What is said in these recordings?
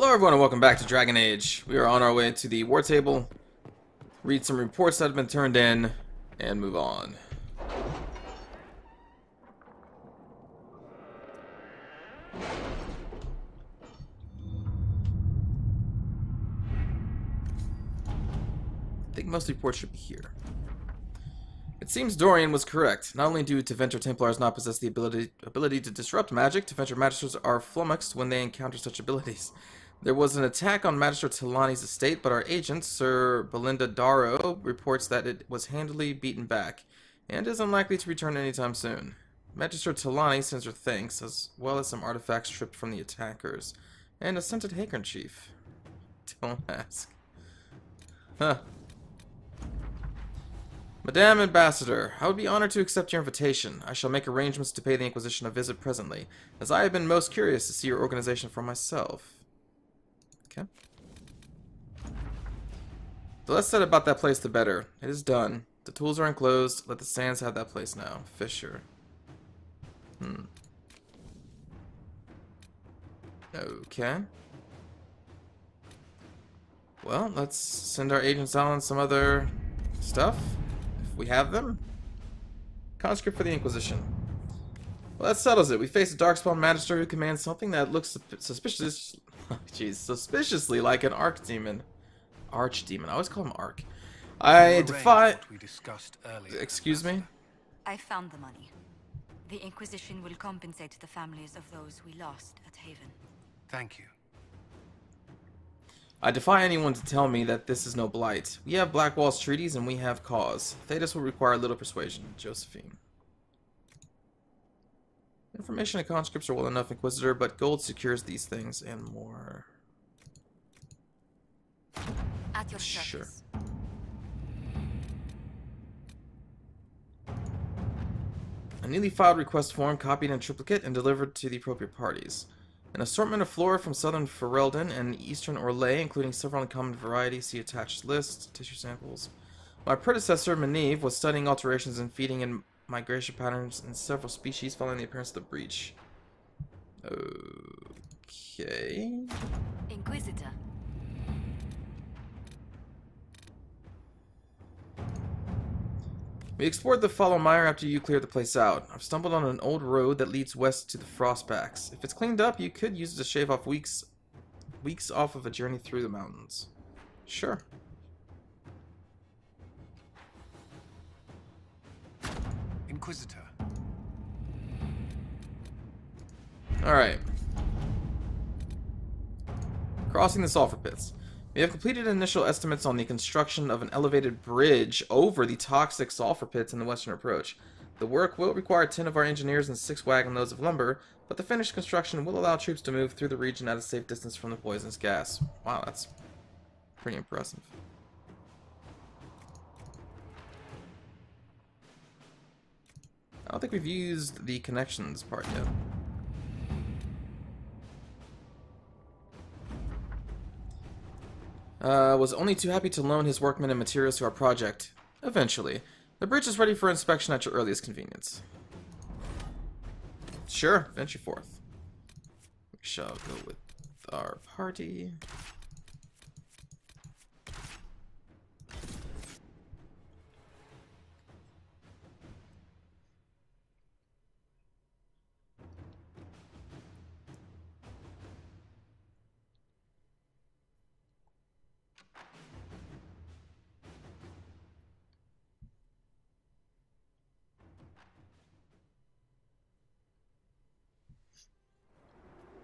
Hello everyone and welcome back to Dragon Age. We are on our way to the war table, read some reports that have been turned in, and move on. I think most reports should be here. It seems Dorian was correct. Not only do Tevinter Templars not possess the ability to disrupt magic, Tevinter Magisters are flummoxed when they encounter such abilities. There was an attack on Magister Talani's estate, but our agent, Sir Belinda Darrow, reports that it was handily beaten back, and is unlikely to return anytime soon. Magister Talani sends her thanks, as well as some artifacts stripped from the attackers, and a scented handkerchief. Don't ask. Huh. Madame Ambassador, I would be honored to accept your invitation. I shall make arrangements to pay the Inquisition a visit presently, as I have been most curious to see your organization for myself. Okay. The less said about that place, the better. It is done. The tools are enclosed. Let the sands have that place now. Fisher. Okay. Well, let's send our agents out on some other stuff. We have them. Conscript for the Inquisition. Well, that settles it. We face a Darkspawn Magister who commands something that looks suspiciously like an Archdemon. Archdemon. I always call him Arc. I defy... What we discussed earlier. Excuse me? I found the money. The Inquisition will compensate the families of those we lost at Haven. Thank you. I defy anyone to tell me that this is no blight. We have Blackwall's treaties and we have cause. Thetis will require little persuasion. Josephine. Information and conscripts are well enough, Inquisitor, but gold secures these things and more. At your service. Sure. A newly filed request form copied in triplicate and delivered to the appropriate parties. An assortment of flora from southern Ferelden and eastern Orlais, including several uncommon varieties. See attached list. Tissue samples. My predecessor, Meneve, was studying alterations in feeding and migration patterns in several species following the appearance of the breach. Okay. Inquisitor. We explored the Follow Mire after you cleared the place out. I've stumbled on an old road that leads west to the Frostbacks. If it's cleaned up, you could use it to shave off weeks off of a journey through the mountains. Sure. Inquisitor. Alright. Crossing the sulfur pits. We have completed initial estimates on the construction of an elevated bridge over the toxic sulfur pits in the western approach. The work will require 10 of our engineers and 6 wagon loads of lumber, but the finished construction will allow troops to move through the region at a safe distance from the poisonous gas. Wow, that's pretty impressive. I don't think we've used the connections part yet. Was only too happy to loan his workmen and materials to our project. Eventually. The bridge is ready for inspection at your earliest convenience. Sure, venture forth. We shall go with our party.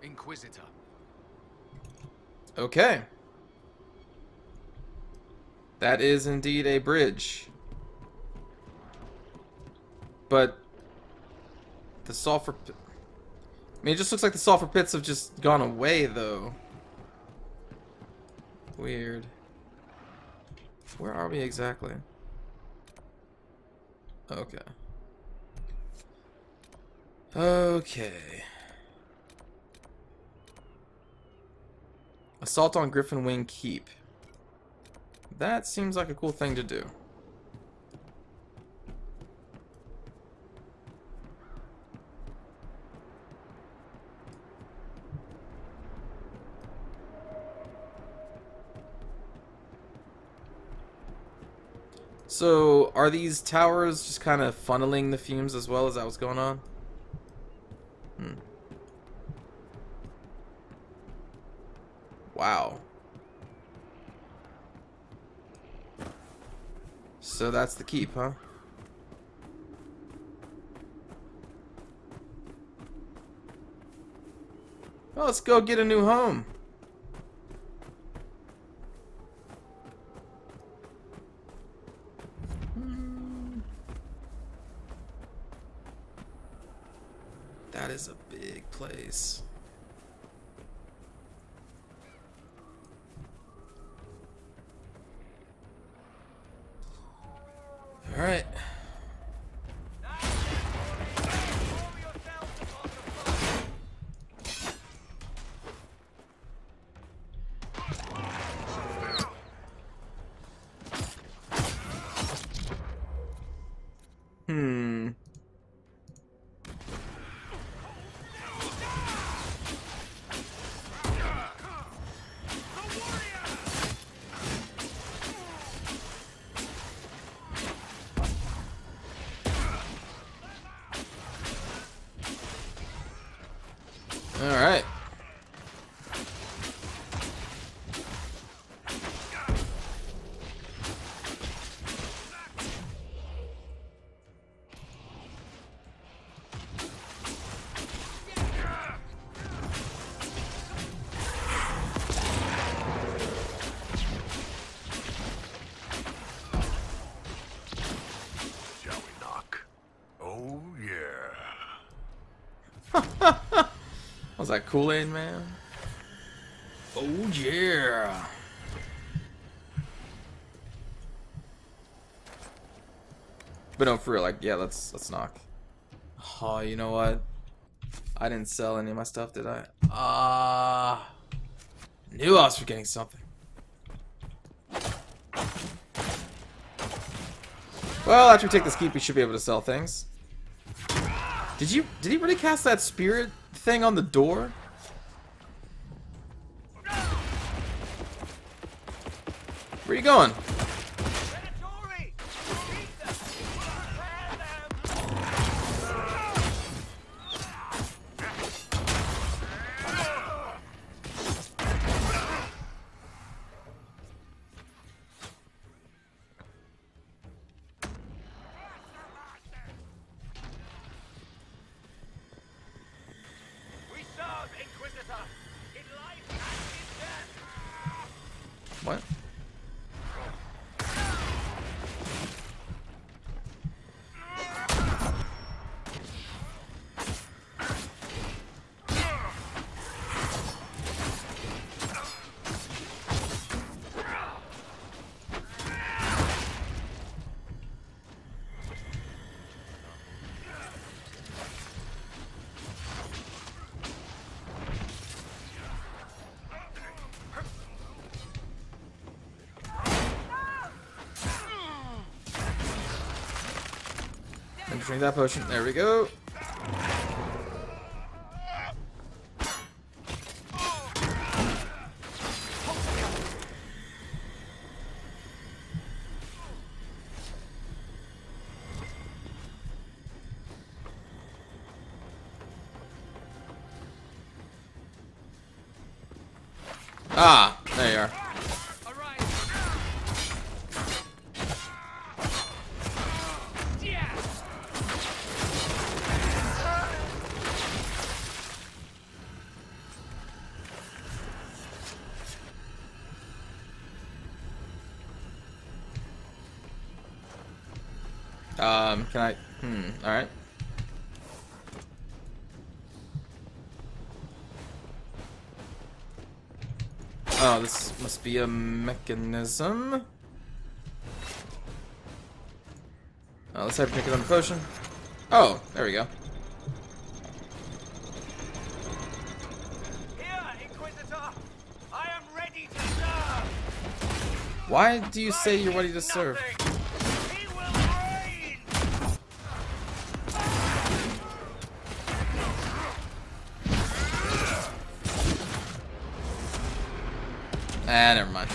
Inquisitor. Okay. That is indeed a bridge. But the sulfur... I mean, it just looks like the sulfur pits have just gone away, though. Weird. Where are we exactly? Okay. Okay. Assault on Griffin Wing Keep. That seems like a cool thing to do. So, are these towers just kind of funneling the fumes as well? Is that what's going on? Wow. So that's the keep, huh? Well, let's go get a new home. That is a big place. All right. All right. Shall we knock? Oh, yeah. Was that Kool-Aid Man? Oh yeah. But no, for real, like, yeah, let's knock. Oh, you know what? I didn't sell any of my stuff, did I? Knew I was forgetting something. Well, after we take this keep, we should be able to sell things. Did he really cast that spirit thing on the door? Where are you going? What? Drink that potion. There we go. Ah, there you are. Can I? Alright. Oh, this must be a mechanism. Oh, let's have to pick it on the potion. Oh, there we go. Here, Inquisitor! I am ready to serve! Why do you say you're ready to serve? He will reign! Ah, never mind.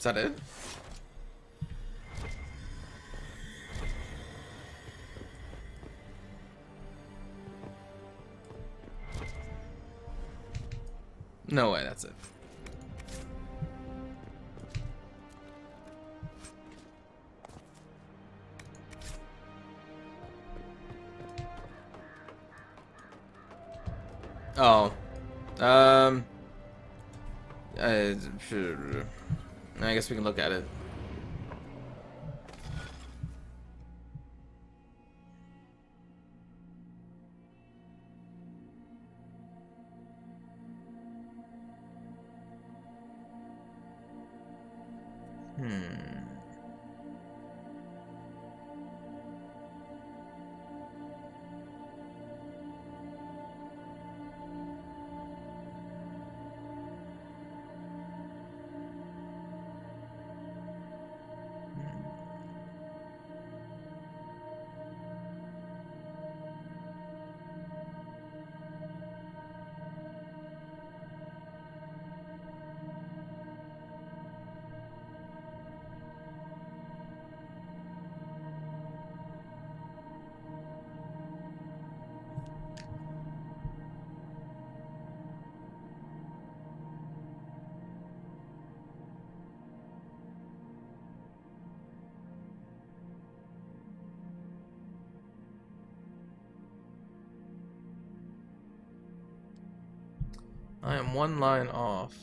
Is that it? No way, that's it. Oh. I guess we can look at it. I am one line off.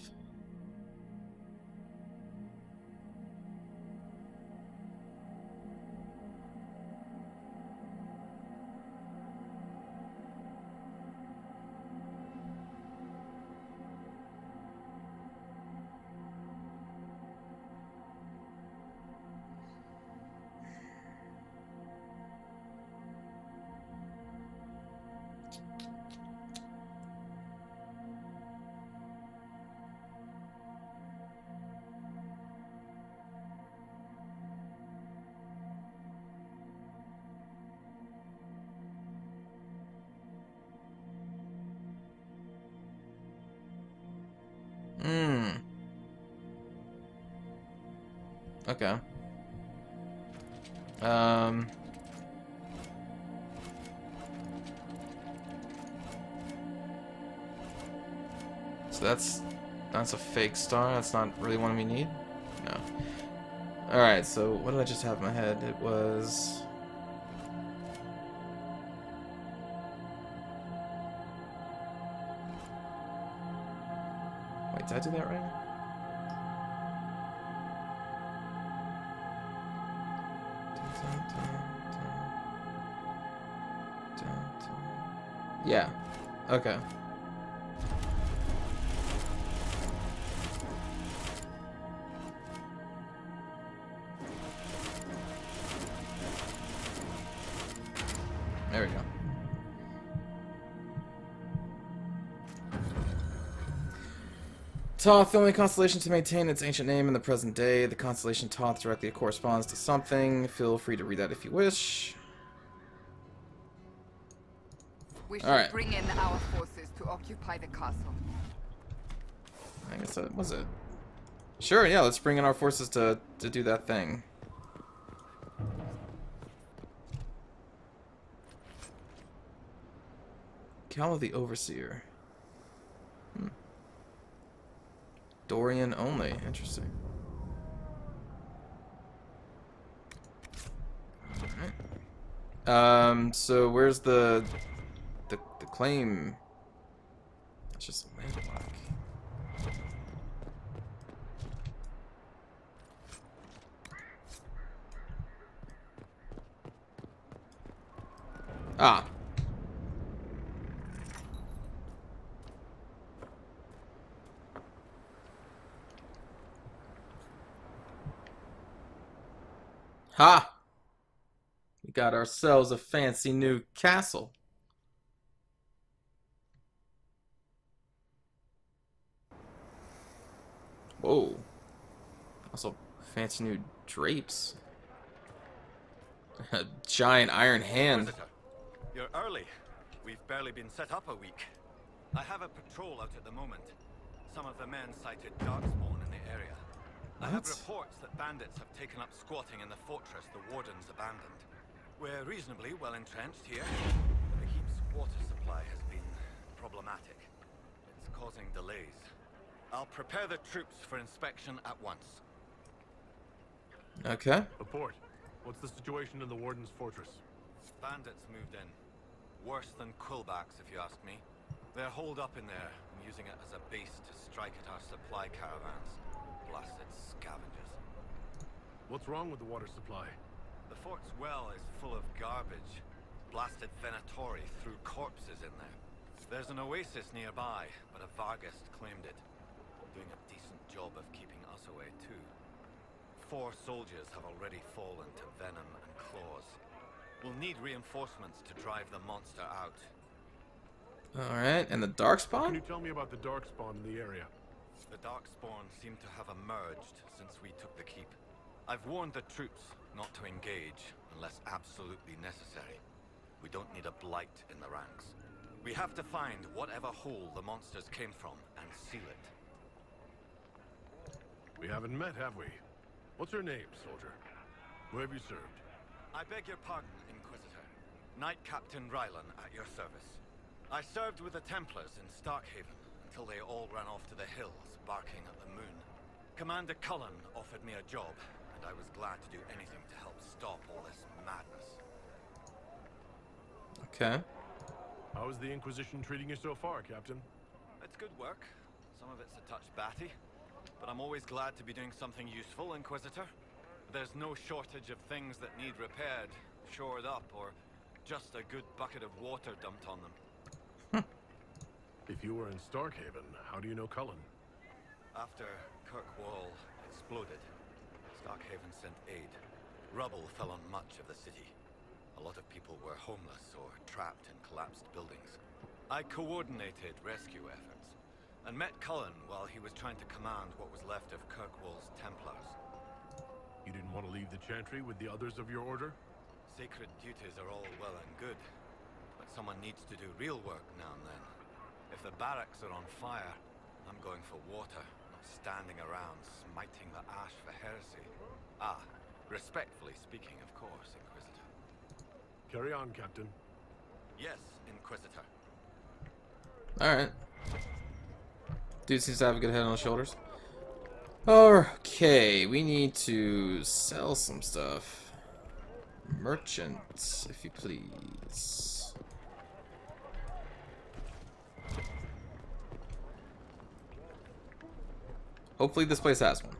Okay. So that's a fake star. That's not really one we need. No. All right. So what did I just have in my head? It was. Wait, did I do that right? Yeah. Okay. There we go. Toth, the only constellation to maintain its ancient name in the present day. The constellation Toth directly corresponds to something. Feel free to read that if you wish. We should Alright. bring in our forces to occupy the castle. I guess that was it. Sure, yeah, let's bring in our forces to do that thing. Cal of the Overseer. Dorian only. Interesting. Alright. So where's the claim? It's just a landmark. Ah. Ha! We got ourselves a fancy new castle. Whoa. Also, fancy new drapes. A giant iron hand. Visitor, you're early. We've barely been set up a week. I have a patrol out at the moment. Some of the men sighted darkspawn in the area. I have What? reports that bandits have taken up squatting in the fortress the wardens abandoned. We're reasonably well entrenched here, but the keep's water supply has been problematic. It's causing delays. I'll prepare the troops for inspection at once. Okay. Report. What's the situation in the Warden's fortress? Bandits moved in. Worse than Quillbacks, if you ask me. They're holed up in there and using it as a base to strike at our supply caravans. Blasted scavengers. What's wrong with the water supply? The fort's well is full of garbage. Blasted Venatori threw corpses in there. There's an oasis nearby, but a Vargist claimed it. Doing a decent job of keeping us away, too. 4 soldiers have already fallen to venom and claws. We'll need reinforcements to drive the monster out. Alright, and the Darkspawn? Can you tell me about the Darkspawn in the area? The Darkspawn seem to have emerged since we took the keep. I've warned the troops not to engage unless absolutely necessary. We don't need a blight in the ranks. We have to find whatever hole the monsters came from and seal it. We haven't met, have we? What's your name, soldier? Where have you served? I beg your pardon, Inquisitor. Knight Captain Rylan at your service. I served with the Templars in Starkhaven until they all ran off to the hills, barking at the moon. Commander Cullen offered me a job, and I was glad to do anything to help stop all this madness. Okay. How is the Inquisition treating you so far, Captain? It's good work. Some of it's a touch batty, but I'm always glad to be doing something useful, Inquisitor. There's no shortage of things that need repaired, shored up, or just a good bucket of water dumped on them. If you were in Starkhaven, how do you know Cullen? After Kirkwall exploded, Starkhaven sent aid. Rubble fell on much of the city. A lot of people were homeless or trapped in collapsed buildings. I coordinated rescue efforts, and met Cullen while he was trying to command what was left of Kirkwall's Templars. You didn't want to leave the Chantry with the others of your order? Sacred duties are all well and good, but someone needs to do real work now and then. If the barracks are on fire, I'm going for water, not standing around smiting the ash for heresy. Ah, respectfully speaking, of course, Inquisitor. Carry on, Captain. Yes, Inquisitor. Alright. Dude seems to have a good head on his shoulders. Okay, we need to sell some stuff. Merchant, if you please. Hopefully this place has one.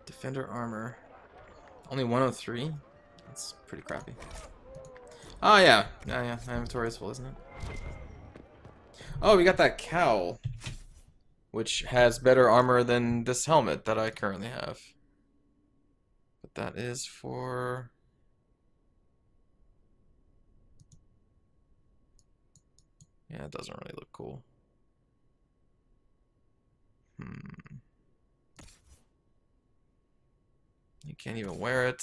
Defender armor. Only 103? That's pretty crappy. Oh yeah. Yeah, my inventory is full, isn't it? Oh, we got that cowl, which has better armor than this helmet that I currently have. But that is for... Yeah, it doesn't really look cool. You can't even wear it.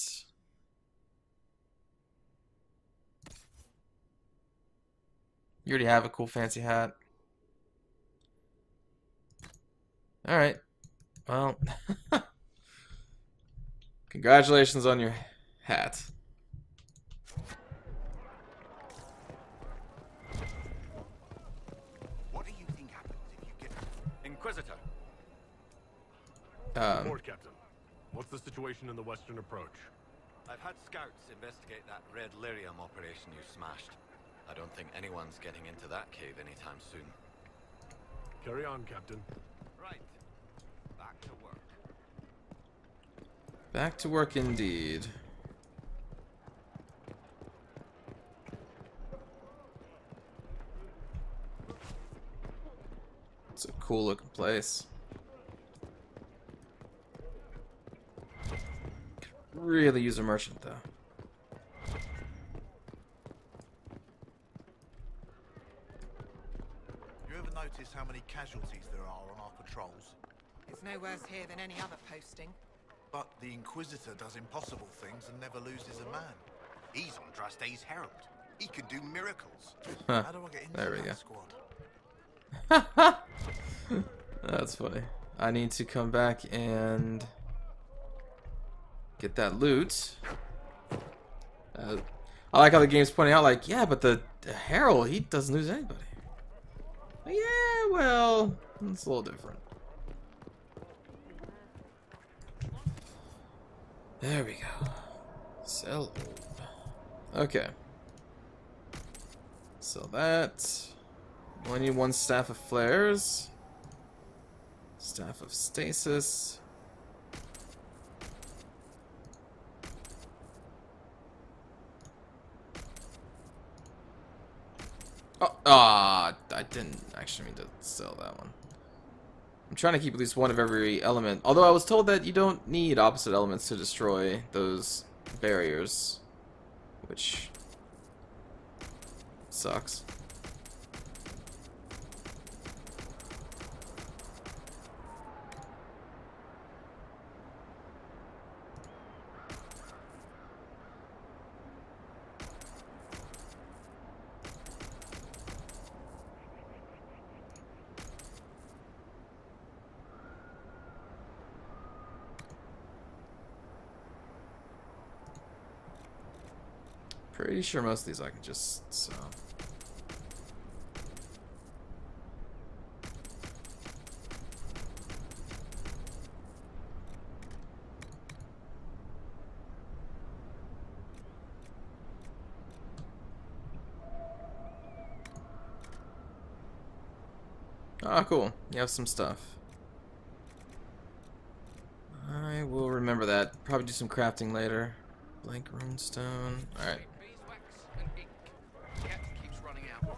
You already have a cool fancy hat. Alright. Well. Congratulations on your hat. What do you think happens if you get... Inquisitor. Report, Captain. What's the situation in the western approach? I've had scouts investigate that red lyrium operation you smashed. I don't think anyone's getting into that cave anytime soon. Carry on, Captain. Right. Back to work. Back to work indeed. It's a cool looking place. Could really use a merchant though. You ever notice how many casualties there are on our patrols? It's no worse here than any other posting. But the Inquisitor does impossible things and never loses a man. He's on Draste's Herald. He can do miracles. Huh. How do I get into There we that go. squad? That's funny. I need to come back and get that loot. I like how the game's pointing out, like, yeah, but the Herald, he doesn't lose anybody. Yeah, well, it's a little different. There we go. Sell. Okay. So that. Only need one staff of flares. Staff of stasis. Oh, I didn't actually mean to sell that one. I'm trying to keep at least one of every element. Although I was told that you don't need opposite elements to destroy those barriers. Which sucks. Pretty sure most of these I can just sell. Ah, cool. You have some stuff. I will remember that. Probably do some crafting later. Blank runestone. Alright. Beeswax and ink. Cat keeps running out.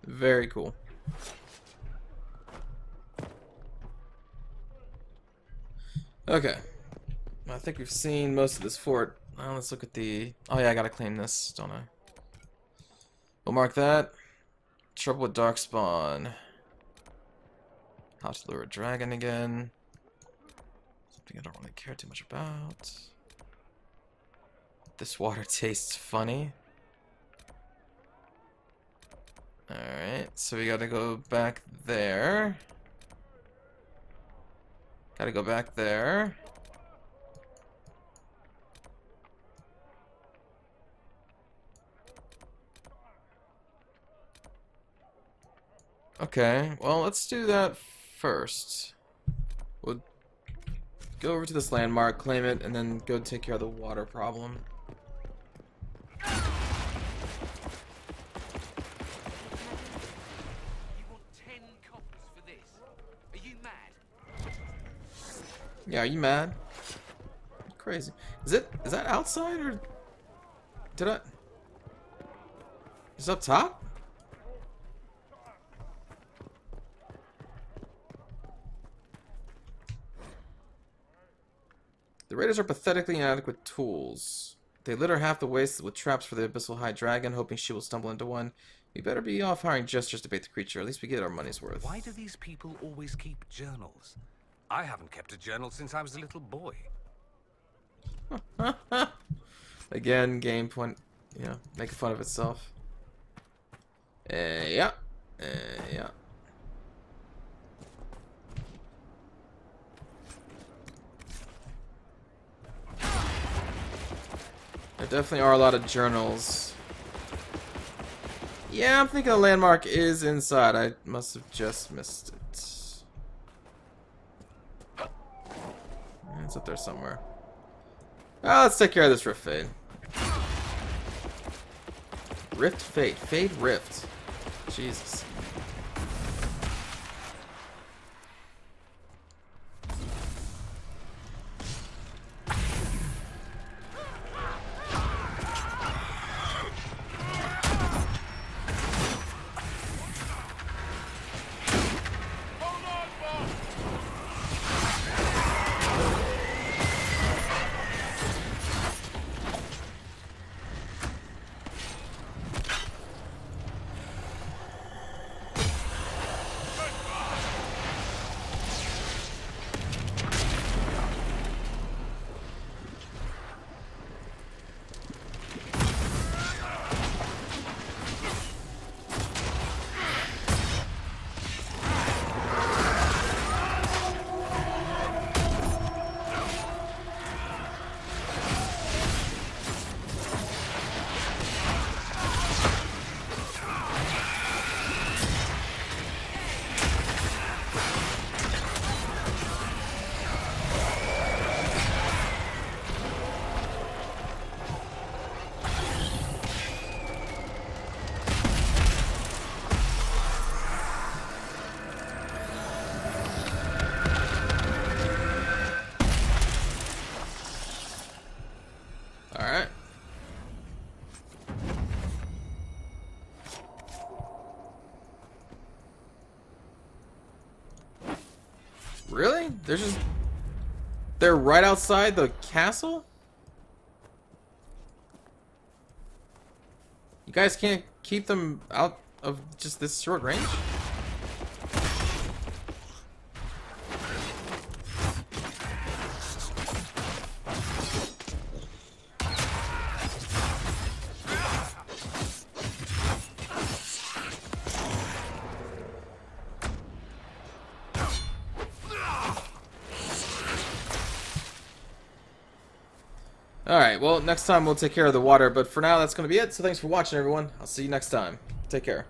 Very cool. Okay. I think we've seen most of this fort. Now let's look at the... Oh yeah, I gotta claim this, don't I? We'll mark that. Trouble with Darkspawn. How to lure a dragon again. Something I don't really care too much about. This water tastes funny. Alright, so we gotta go back there. Gotta go back there. Okay, well, let's do that first. We'll go over to this landmark, claim it, and then go take care of the water problem. Yeah, are you mad? Crazy. Is that outside or did I? Is it up top? The raiders are pathetically inadequate tools. They litter half the wastes with traps for the abyssal high dragon, hoping she will stumble into one. We better be off hiring jesters to bait the creature. At least we get our money's worth. Why do these people always keep journals? I haven't kept a journal since I was a little boy. Again, game point, you know, making fun of itself. Yeah. Yeah. There definitely are a lot of journals. Yeah, I'm thinking the landmark is inside. I must have just missed it. It's up there somewhere. Ah, let's take care of this Rift Fade. Rift Fade. Fade Rift. Jesus. They're right outside the castle? You guys can't keep them out of just this short range? Alright, well, next time we'll take care of the water, but for now, that's going to be it. So thanks for watching, everyone. I'll see you next time. Take care.